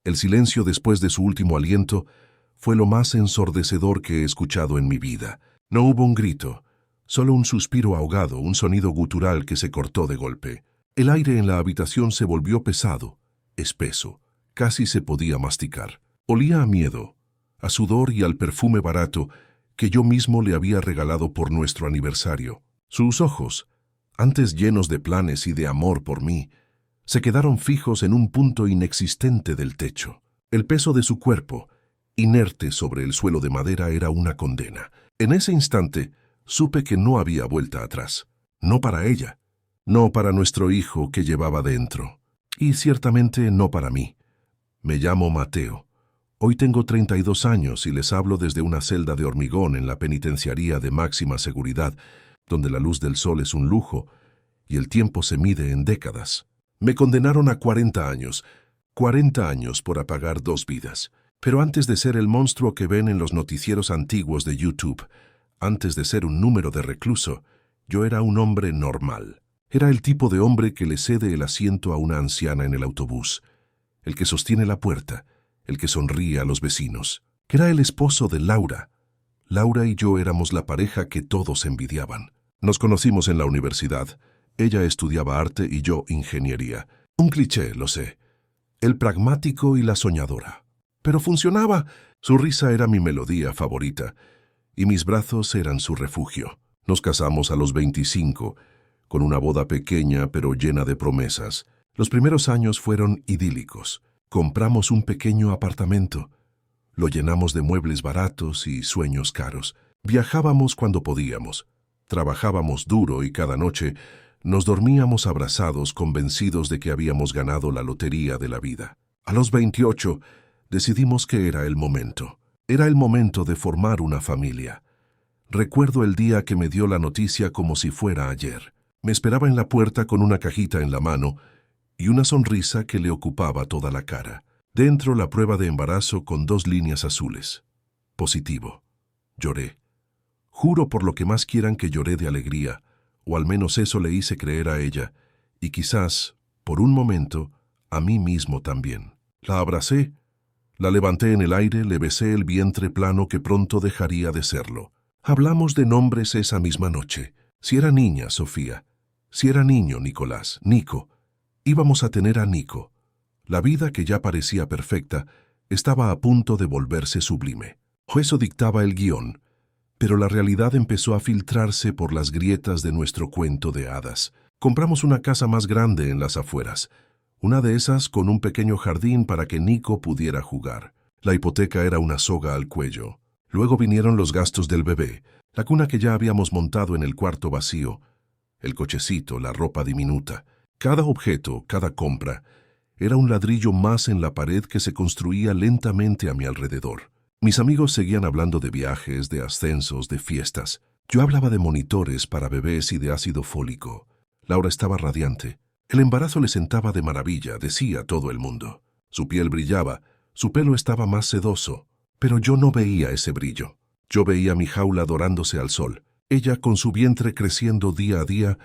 El silencio después de su último aliento fue lo más ensordecedor que he escuchado en mi vida. No hubo un grito, solo un suspiro ahogado, un sonido gutural que se cortó de golpe. El aire en la habitación se volvió pesado, espeso, casi se podía masticar. Olía a miedo, a sudor y al perfume barato que yo mismo le había regalado por nuestro aniversario. Sus ojos, antes llenos de planes y de amor por mí, se quedaron fijos en un punto inexistente del techo. El peso de su cuerpo, inerte sobre el suelo de madera, era una condena. En ese instante, supe que no había vuelta atrás. No para ella, no para nuestro hijo que llevaba dentro, y ciertamente no para mí. Me llamo Mateo. Hoy tengo 32 años y les hablo desde una celda de hormigón en la penitenciaría de máxima seguridad, donde la luz del sol es un lujo y el tiempo se mide en décadas. Me condenaron a 40 años por apagar 2 vidas. Pero antes de ser el monstruo que ven en los noticieros antiguos de YouTube, antes de ser un número de recluso, yo era un hombre normal. Era el tipo de hombre que le cede el asiento a una anciana en el autobús, el que sostiene la puerta, el que sonríe a los vecinos. Era el esposo de Laura. Laura y yo éramos la pareja que todos envidiaban. Nos conocimos en la universidad. Ella estudiaba arte y yo ingeniería. Un cliché, lo sé. El pragmático y la soñadora. Pero funcionaba. Su risa era mi melodía favorita y mis brazos eran su refugio. Nos casamos a los 25, con una boda pequeña pero llena de promesas. Los primeros años fueron idílicos. Compramos un pequeño apartamento. Lo llenamos de muebles baratos y sueños caros. Viajábamos cuando podíamos. Trabajábamos duro y cada noche nos dormíamos abrazados, convencidos de que habíamos ganado la lotería de la vida. A los 28 decidimos que era el momento. Era el momento de formar una familia. Recuerdo el día que me dio la noticia como si fuera ayer. Me esperaba en la puerta con una cajita en la mano y una sonrisa que le ocupaba toda la cara. Dentro, la prueba de embarazo con 2 líneas azules. Positivo. Lloré. Juro por lo que más quieran que lloré de alegría, o al menos eso le hice creer a ella, y quizás, por un momento, a mí mismo también. La abracé, la levanté en el aire, le besé el vientre plano que pronto dejaría de serlo. Hablamos de nombres esa misma noche. Si era niña, Sofía. Si era niño, Nicolás. Nico. Íbamos a tener a Nico. La vida, que ya parecía perfecta, estaba a punto de volverse sublime. Eso dictaba el guión, pero la realidad empezó a filtrarse por las grietas de nuestro cuento de hadas. Compramos una casa más grande en las afueras, una de esas con un pequeño jardín para que Nico pudiera jugar. La hipoteca era una soga al cuello. Luego vinieron los gastos del bebé, la cuna que ya habíamos montado en el cuarto vacío, el cochecito, la ropa diminuta. Cada objeto, cada compra, era un ladrillo más en la pared que se construía lentamente a mi alrededor. Mis amigos seguían hablando de viajes, de ascensos, de fiestas. Yo hablaba de monitores para bebés y de ácido fólico. Laura estaba radiante. El embarazo le sentaba de maravilla, decía todo el mundo. Su piel brillaba, su pelo estaba más sedoso. Pero yo no veía ese brillo. Yo veía mi jaula dorándose al sol. Ella, con su vientre creciendo día a día,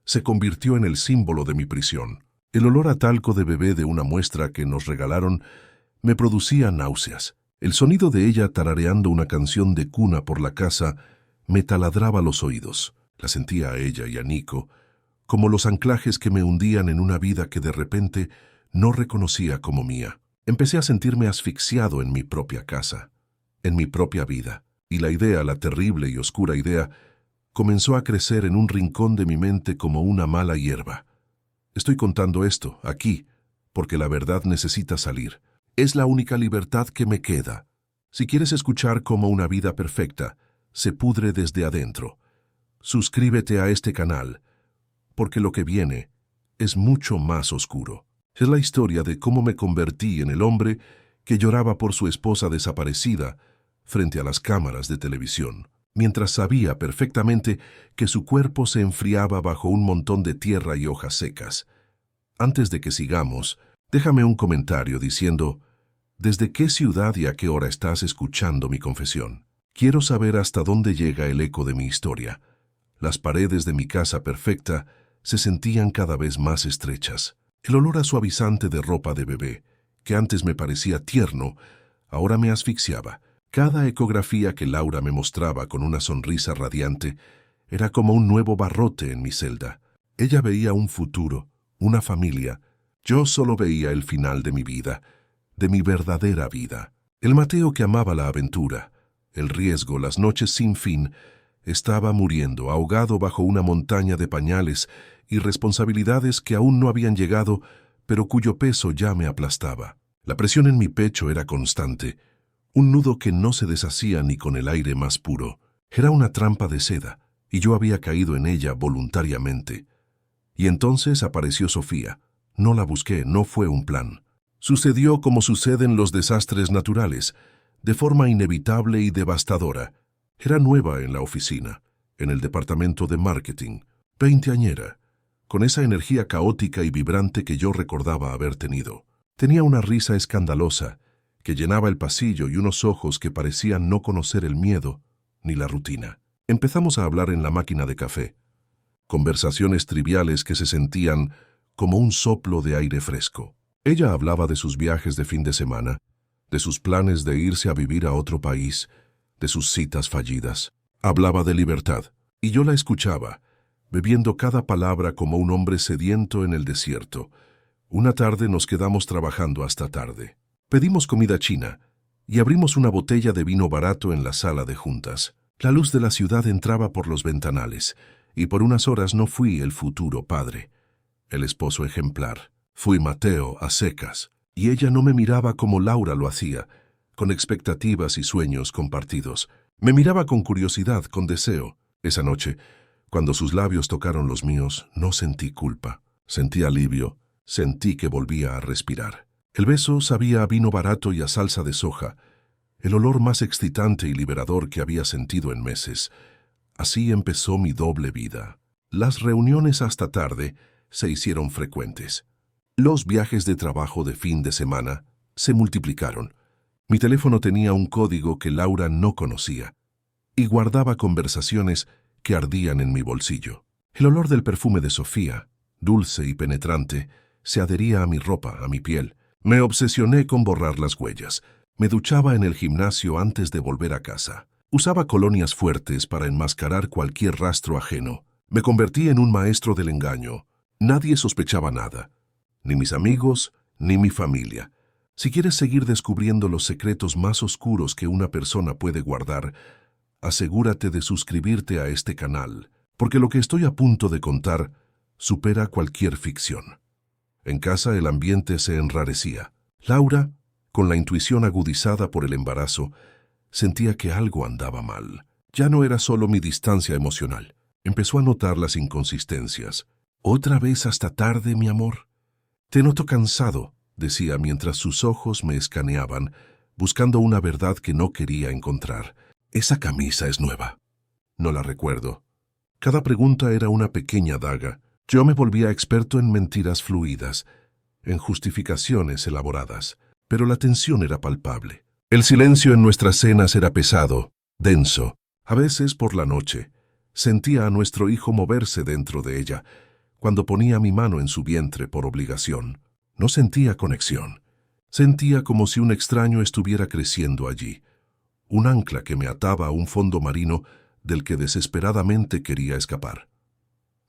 se convirtió en el símbolo de mi prisión. El olor a talco de bebé de una muestra que nos regalaron me producía náuseas. El sonido de ella tarareando una canción de cuna por la casa me taladraba los oídos. La sentía a ella y a Nico como los anclajes que me hundían en una vida que de repente no reconocía como mía. Empecé a sentirme asfixiado en mi propia casa, en mi propia vida, y la idea, la terrible y oscura idea, comenzó a crecer en un rincón de mi mente como una mala hierba. Estoy contando esto, aquí, porque la verdad necesita salir. Es la única libertad que me queda. Si quieres escuchar cómo una vida perfecta se pudre desde adentro, suscríbete a este canal, porque lo que viene es mucho más oscuro. Es la historia de cómo me convertí en el hombre que lloraba por su esposa desaparecida frente a las cámaras de televisión, mientras sabía perfectamente que su cuerpo se enfriaba bajo un montón de tierra y hojas secas. Antes de que sigamos, déjame un comentario diciendo ¿desde qué ciudad y a qué hora estás escuchando mi confesión? Quiero saber hasta dónde llega el eco de mi historia. Las paredes de mi casa perfecta se sentían cada vez más estrechas. El olor a suavizante de ropa de bebé, que antes me parecía tierno, ahora me asfixiaba. Cada ecografía que Laura me mostraba con una sonrisa radiante era como un nuevo barrote en mi celda. Ella veía un futuro, una familia. Yo solo veía el final de mi vida, de mi verdadera vida. El Mateo que amaba la aventura, el riesgo, las noches sin fin, estaba muriendo, ahogado bajo una montaña de pañales y responsabilidades que aún no habían llegado, pero cuyo peso ya me aplastaba. La presión en mi pecho era constante, un nudo que no se deshacía ni con el aire más puro. Era una trampa de seda, y yo había caído en ella voluntariamente. Y entonces apareció Sofía. No la busqué, no fue un plan. Sucedió como suceden los desastres naturales, de forma inevitable y devastadora. Era nueva en la oficina, en el departamento de marketing, veinteañera, con esa energía caótica y vibrante que yo recordaba haber tenido. Tenía una risa escandalosa que llenaba el pasillo y unos ojos que parecían no conocer el miedo ni la rutina. Empezamos a hablar en la máquina de café, conversaciones triviales que se sentían como un soplo de aire fresco. Ella hablaba de sus viajes de fin de semana, de sus planes de irse a vivir a otro país, de sus citas fallidas. Hablaba de libertad, y yo la escuchaba, bebiendo cada palabra como un hombre sediento en el desierto. Una tarde nos quedamos trabajando hasta tarde. Pedimos comida china y abrimos una botella de vino barato en la sala de juntas. La luz de la ciudad entraba por los ventanales, y por unas horas no fui el futuro padre, el esposo ejemplar. Fui Mateo a secas, y ella no me miraba como Laura lo hacía, con expectativas y sueños compartidos. Me miraba con curiosidad, con deseo. Esa noche, cuando sus labios tocaron los míos, no sentí culpa. Sentí alivio, sentí que volvía a respirar. El beso sabía a vino barato y a salsa de soja, el olor más excitante y liberador que había sentido en meses. Así empezó mi doble vida. Las reuniones hasta tarde se hicieron frecuentes. Los viajes de trabajo de fin de semana se multiplicaron. Mi teléfono tenía un código que Laura no conocía y guardaba conversaciones que ardían en mi bolsillo. El olor del perfume de Sofía, dulce y penetrante, se adhería a mi ropa, a mi piel. Me obsesioné con borrar las huellas. Me duchaba en el gimnasio antes de volver a casa. Usaba colonias fuertes para enmascarar cualquier rastro ajeno. Me convertí en un maestro del engaño. Nadie sospechaba nada, ni mis amigos, ni mi familia. Si quieres seguir descubriendo los secretos más oscuros que una persona puede guardar, asegúrate de suscribirte a este canal, porque lo que estoy a punto de contar supera cualquier ficción. En casa el ambiente se enrarecía. Laura, con la intuición agudizada por el embarazo, sentía que algo andaba mal. Ya no era solo mi distancia emocional. Empezó a notar las inconsistencias. «¿Otra vez hasta tarde, mi amor?» «Te noto cansado», decía mientras sus ojos me escaneaban, buscando una verdad que no quería encontrar. «Esa camisa es nueva». No la recuerdo. Cada pregunta era una pequeña daga. Yo me volvía experto en mentiras fluidas, en justificaciones elaboradas, pero la tensión era palpable. El silencio en nuestras cenas era pesado, denso. A veces, por la noche, sentía a nuestro hijo moverse dentro de ella. Cuando ponía mi mano en su vientre por obligación, no sentía conexión. Sentía como si un extraño estuviera creciendo allí, un ancla que me ataba a un fondo marino del que desesperadamente quería escapar.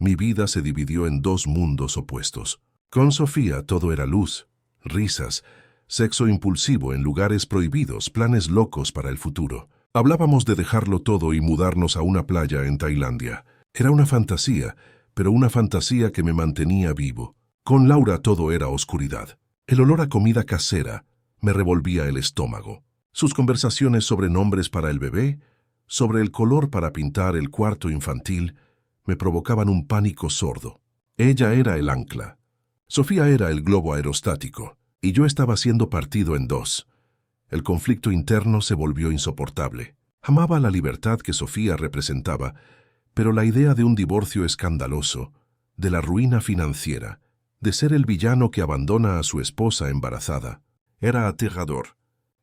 Mi vida se dividió en dos mundos opuestos. Con Sofía todo era luz, risas, sexo impulsivo en lugares prohibidos, planes locos para el futuro. Hablábamos de dejarlo todo y mudarnos a una playa en Tailandia. Era una fantasía, pero una fantasía que me mantenía vivo. Con Laura todo era oscuridad. El olor a comida casera me revolvía el estómago. Sus conversaciones sobre nombres para el bebé, sobre el color para pintar el cuarto infantil, me provocaban un pánico sordo. Ella era el ancla. Sofía era el globo aerostático, y yo estaba siendo partido en dos. El conflicto interno se volvió insoportable. Amaba la libertad que Sofía representaba, pero la idea de un divorcio escandaloso, de la ruina financiera, de ser el villano que abandona a su esposa embarazada, era aterrador.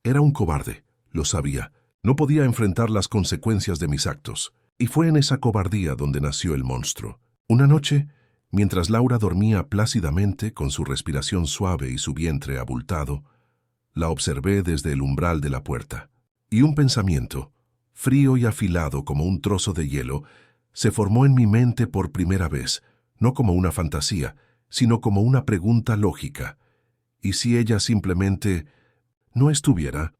Era un cobarde, lo sabía. No podía enfrentar las consecuencias de mis actos. Y fue en esa cobardía donde nació el monstruo. Una noche, mientras Laura dormía plácidamente con su respiración suave y su vientre abultado, La observé desde el umbral de la puerta. Y un pensamiento, frío y afilado como un trozo de hielo, se formó en mi mente por primera vez, no como una fantasía, sino como una pregunta lógica. ¿Y si ella simplemente no estuviera?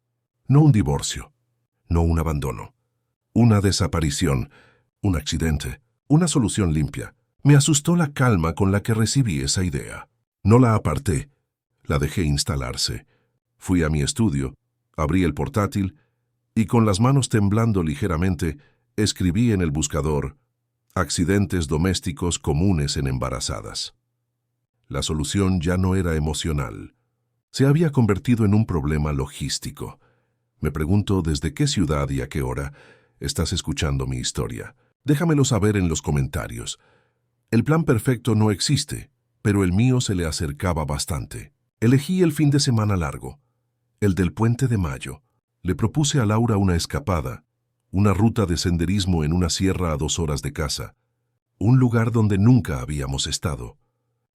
No un divorcio, no un abandono, una desaparición, un accidente, una solución limpia. Me asustó la calma con la que recibí esa idea. No la aparté, la dejé instalarse. Fui a mi estudio, abrí el portátil y con las manos temblando ligeramente, escribí en el buscador accidentes domésticos comunes en embarazadas. La solución ya no era emocional. Se había convertido en un problema logístico. Me pregunto desde qué ciudad y a qué hora estás escuchando mi historia. Déjamelo saber en los comentarios. El plan perfecto no existe, pero el mío se le acercaba bastante. Elegí el fin de semana largo, el del Puente de Mayo. Le propuse a Laura una escapada, una ruta de senderismo en una sierra a 2 horas de casa, un lugar donde nunca habíamos estado,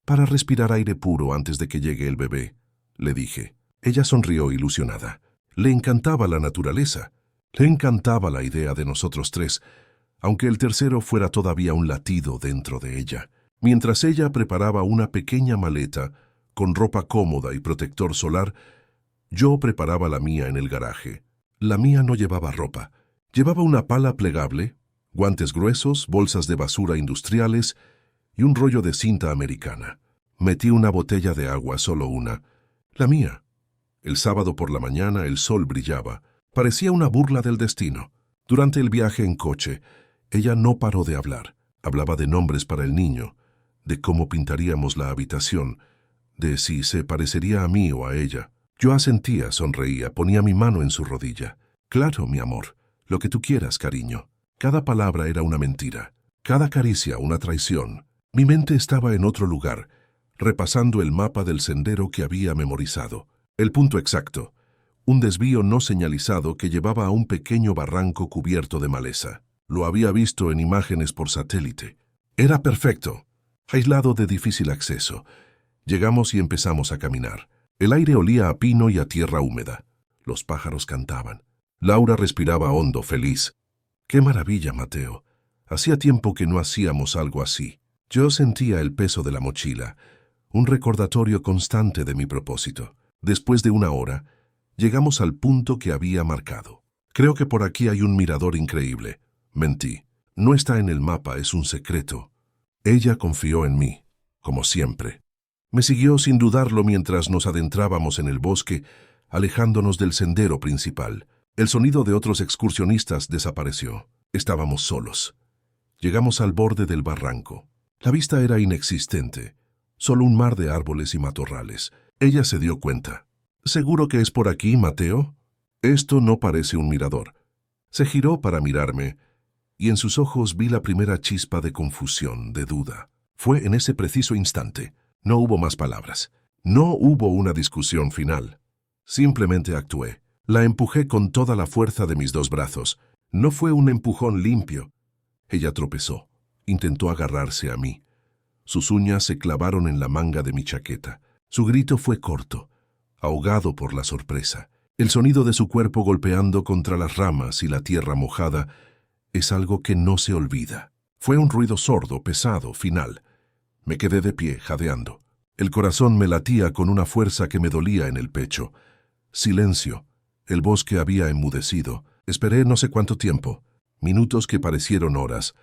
para respirar aire puro antes de que llegue el bebé, le dije. Ella sonrió ilusionada. Le encantaba la naturaleza, le encantaba la idea de nosotros tres, aunque el tercero fuera todavía un latido dentro de ella. Mientras ella preparaba una pequeña maleta con ropa cómoda y protector solar, yo preparaba la mía en el garaje. La mía no llevaba ropa. Llevaba una pala plegable, guantes gruesos, bolsas de basura industriales y un rollo de cinta americana. Metí una botella de agua, solo una, la mía. El sábado por la mañana el sol brillaba. Parecía una burla del destino. Durante el viaje en coche, ella no paró de hablar. Hablaba de nombres para el niño, de cómo pintaríamos la habitación, de si se parecería a mí o a ella. Yo asentía, sonreía, ponía mi mano en su rodilla. Claro, mi amor, lo que tú quieras, cariño. Cada palabra era una mentira, cada caricia una traición. Mi mente estaba en otro lugar, repasando el mapa del sendero que había memorizado. El punto exacto, un desvío no señalizado que llevaba a un pequeño barranco cubierto de maleza. Lo había visto en imágenes por satélite. Era perfecto, aislado de difícil acceso. Llegamos y empezamos a caminar. El aire olía a pino y a tierra húmeda. Los pájaros cantaban. Laura respiraba hondo, feliz. ¡Qué maravilla, Mateo! Hacía tiempo que no hacíamos algo así. Yo sentía el peso de la mochila, un recordatorio constante de mi propósito. Después de 1 hora, llegamos al punto que había marcado. Creo que por aquí hay un mirador increíble. Mentí. No está en el mapa, es un secreto. Ella confió en mí, como siempre. Me siguió sin dudarlo mientras nos adentrábamos en el bosque, alejándonos del sendero principal. El sonido de otros excursionistas desapareció. Estábamos solos. Llegamos al borde del barranco. La vista era inexistente, solo un mar de árboles y matorrales. Ella se dio cuenta. ¿Seguro que es por aquí, Mateo? Esto no parece un mirador. Se giró para mirarme, y en sus ojos vi la primera chispa de confusión, de duda. Fue en ese preciso instante. No hubo más palabras. No hubo una discusión final. Simplemente actué. La empujé con toda la fuerza de mis 2 brazos. No fue un empujón limpio. Ella tropezó. Intentó agarrarse a mí. Sus uñas se clavaron en la manga de mi chaqueta. Su grito fue corto, ahogado por la sorpresa. El sonido de su cuerpo golpeando contra las ramas y la tierra mojada es algo que no se olvida. Fue un ruido sordo, pesado, final. Me quedé de pie, jadeando. El corazón me latía con una fuerza que me dolía en el pecho. Silencio. El bosque había enmudecido. Esperé no sé cuánto tiempo, minutos que parecieron horas.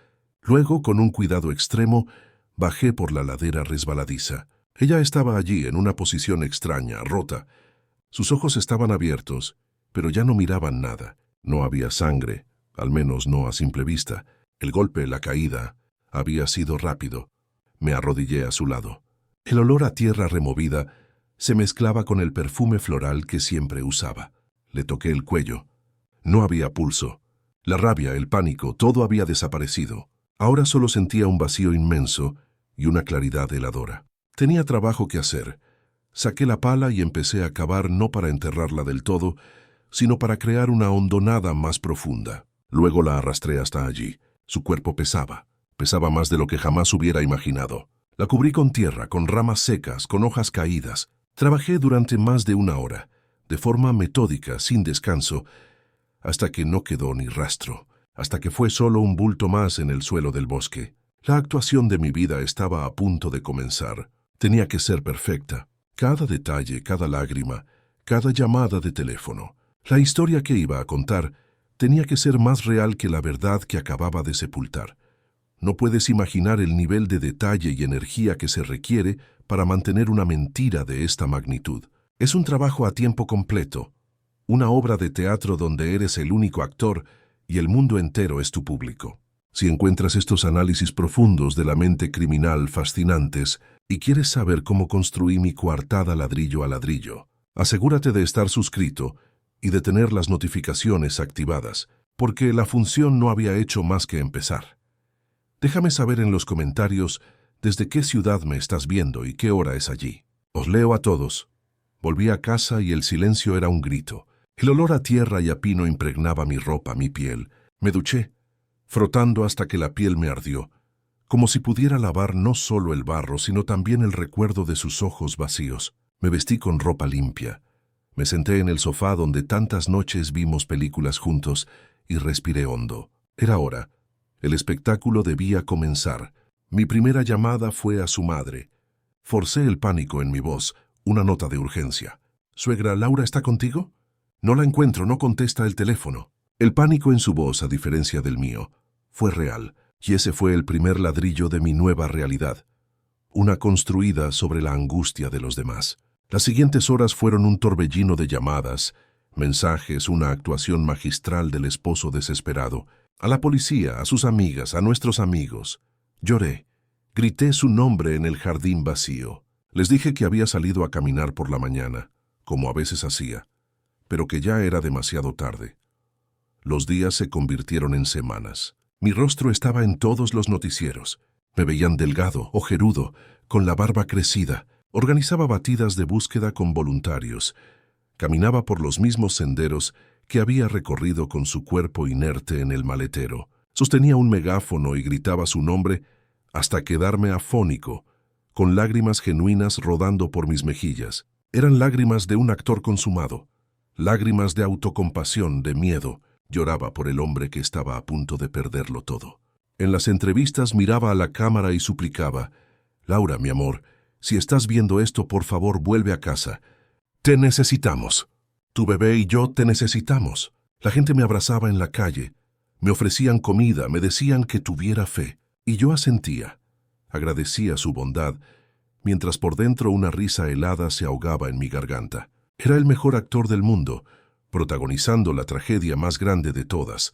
Luego, con un cuidado extremo, bajé por la ladera resbaladiza. Ella estaba allí, en una posición extraña, rota. Sus ojos estaban abiertos, pero ya no miraban nada. No había sangre, al menos no a simple vista. El golpe, la caída, había sido rápido. Me arrodillé a su lado. El olor a tierra removida se mezclaba con el perfume floral que siempre usaba. Le toqué el cuello. No había pulso. La rabia, el pánico, todo había desaparecido. Ahora solo sentía un vacío inmenso y una claridad heladora. Tenía trabajo que hacer. Saqué la pala y empecé a cavar no para enterrarla del todo, sino para crear una hondonada más profunda. Luego la arrastré hasta allí. Su cuerpo pesaba más de lo que jamás hubiera imaginado. La cubrí con tierra, con ramas secas, con hojas caídas. Trabajé durante más de 1 hora, de forma metódica, sin descanso, hasta que no quedó ni rastro, hasta que fue solo un bulto más en el suelo del bosque. La actuación de mi vida estaba a punto de comenzar. Tenía que ser perfecta. Cada detalle, cada lágrima, cada llamada de teléfono. La historia que iba a contar tenía que ser más real que la verdad que acababa de sepultar. No puedes imaginar el nivel de detalle y energía que se requiere para mantener una mentira de esta magnitud. Es un trabajo a tiempo completo, una obra de teatro donde eres el único actor y el mundo entero es tu público. Si encuentras estos análisis profundos de la mente criminal fascinantes y quieres saber cómo construí mi coartada ladrillo a ladrillo, asegúrate de estar suscrito y de tener las notificaciones activadas, porque la función no había hecho más que empezar. Déjame saber en los comentarios desde qué ciudad me estás viendo y qué hora es allí. Os leo a todos. Volví a casa y el silencio era un grito. El olor a tierra y a pino impregnaba mi ropa, mi piel. Me duché, frotando hasta que la piel me ardió, como si pudiera lavar no solo el barro, sino también el recuerdo de sus ojos vacíos. Me vestí con ropa limpia. Me senté en el sofá donde tantas noches vimos películas juntos y respiré hondo. Era hora. El espectáculo debía comenzar. Mi primera llamada fue a su madre. Forcé el pánico en mi voz, una nota de urgencia. «Suegra, ¿Laura está contigo?» «No la encuentro, no contesta el teléfono». El pánico en su voz, a diferencia del mío, fue real, y ese fue el primer ladrillo de mi nueva realidad, una construida sobre la angustia de los demás. Las siguientes horas fueron un torbellino de llamadas, mensajes, una actuación magistral del esposo desesperado, a la policía, a sus amigas, a nuestros amigos. Lloré, grité su nombre en el jardín vacío. Les dije que había salido a caminar por la mañana, como a veces hacía, pero que ya era demasiado tarde. Los días se convirtieron en semanas. Mi rostro estaba en todos los noticieros. Me veían delgado, ojerudo, con la barba crecida. Organizaba batidas de búsqueda con voluntarios. Caminaba por los mismos senderos que había recorrido con su cuerpo inerte en el maletero. Sostenía un megáfono y gritaba su nombre hasta quedarme afónico, con lágrimas genuinas rodando por mis mejillas. Eran lágrimas de un actor consumado, lágrimas de autocompasión, de miedo. Lloraba por el hombre que estaba a punto de perderlo todo. En las entrevistas miraba a la cámara y suplicaba: «Laura, mi amor, si estás viendo esto, por favor, vuelve a casa. Te necesitamos. Tu bebé y yo te necesitamos». La gente me abrazaba en la calle, me ofrecían comida, me decían que tuviera fe, y yo asentía. Agradecía su bondad, mientras por dentro una risa helada se ahogaba en mi garganta. Era el mejor actor del mundo, protagonizando la tragedia más grande de todas.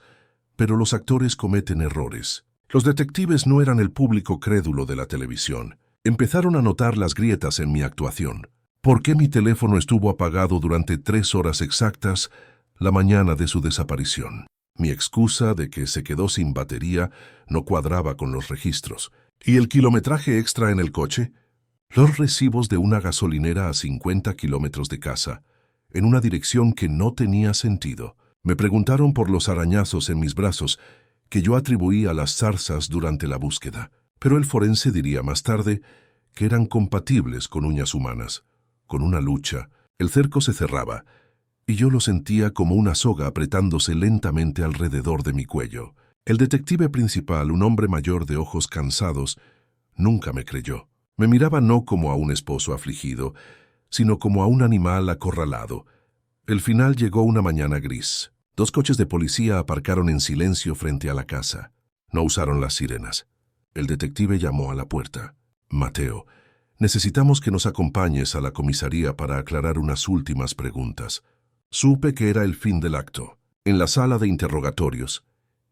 Pero los actores cometen errores. Los detectives no eran el público crédulo de la televisión. Empezaron a notar las grietas en mi actuación. ¿Por qué mi teléfono estuvo apagado durante 3 horas exactas la mañana de su desaparición? Mi excusa de que se quedó sin batería no cuadraba con los registros. ¿Y el kilometraje extra en el coche? Los recibos de una gasolinera a 50 kilómetros de casa, en una dirección que no tenía sentido. Me preguntaron por los arañazos en mis brazos que yo atribuí a las zarzas durante la búsqueda, pero el forense diría más tarde que eran compatibles con uñas humanas. Con una lucha, el cerco se cerraba, y yo lo sentía como una soga apretándose lentamente alrededor de mi cuello. El detective principal, un hombre mayor de ojos cansados, nunca me creyó. Me miraba no como a un esposo afligido, sino como a un animal acorralado. El final llegó una mañana gris. 2 coches de policía aparcaron en silencio frente a la casa. No usaron las sirenas. El detective llamó a la puerta. «Mateo, necesitamos que nos acompañes a la comisaría para aclarar unas últimas preguntas». Supe que era el fin del acto. En la sala de interrogatorios,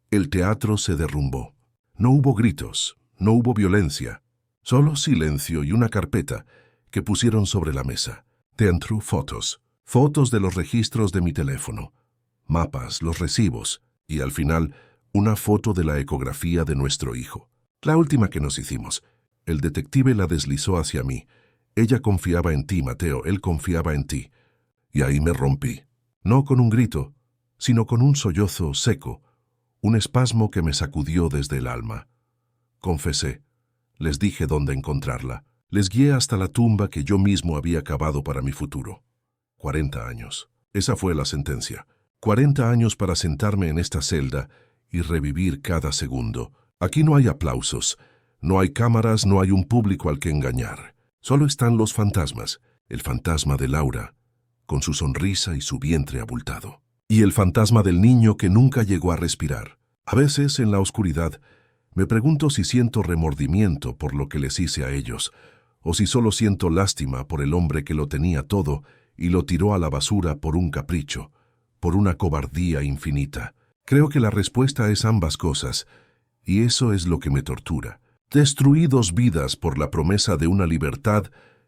el teatro se derrumbó. No hubo gritos, no hubo violencia, solo silencio y una carpeta que pusieron sobre la mesa. Dentro fotos, fotos de los registros de mi teléfono, mapas, los recibos y al final una foto de la ecografía de nuestro hijo. La última que nos hicimos. El detective la deslizó hacia mí. Ella confiaba en ti, Mateo, él confiaba en ti. Y ahí me rompí. No con un grito, sino con un sollozo seco, un espasmo que me sacudió desde el alma. Confesé. Les dije dónde encontrarla. Les guié hasta la tumba que yo mismo había cavado para mi futuro. 40 años. Esa fue la sentencia. 40 años para sentarme en esta celda y revivir cada segundo. Aquí no hay aplausos, no hay cámaras, no hay un público al que engañar. Solo están los fantasmas. El fantasma de Laura, con su sonrisa y su vientre abultado. Y el fantasma del niño que nunca llegó a respirar. A veces, en la oscuridad, me pregunto si siento remordimiento por lo que les hice a ellos, o si solo siento lástima por el hombre que lo tenía todo y lo tiró a la basura por un capricho, por una cobardía infinita. Creo que la respuesta es ambas cosas, y eso es lo que me tortura. Destruí 2 vidas por la promesa de una libertad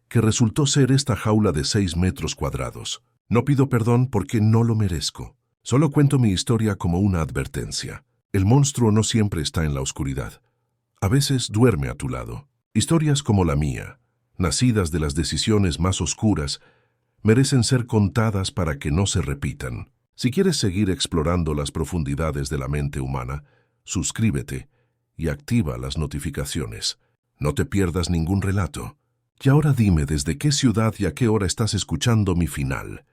que resultó ser esta jaula de 6 metros cuadrados. No pido perdón porque no lo merezco. Solo cuento mi historia como una advertencia. El monstruo no siempre está en la oscuridad. A veces duerme a tu lado. Historias como la mía, nacidas de las decisiones más oscuras, merecen ser contadas para que no se repitan. Si quieres seguir explorando las profundidades de la mente humana, suscríbete y activa las notificaciones. No te pierdas ningún relato. Y ahora dime desde qué ciudad y a qué hora estás escuchando mi final.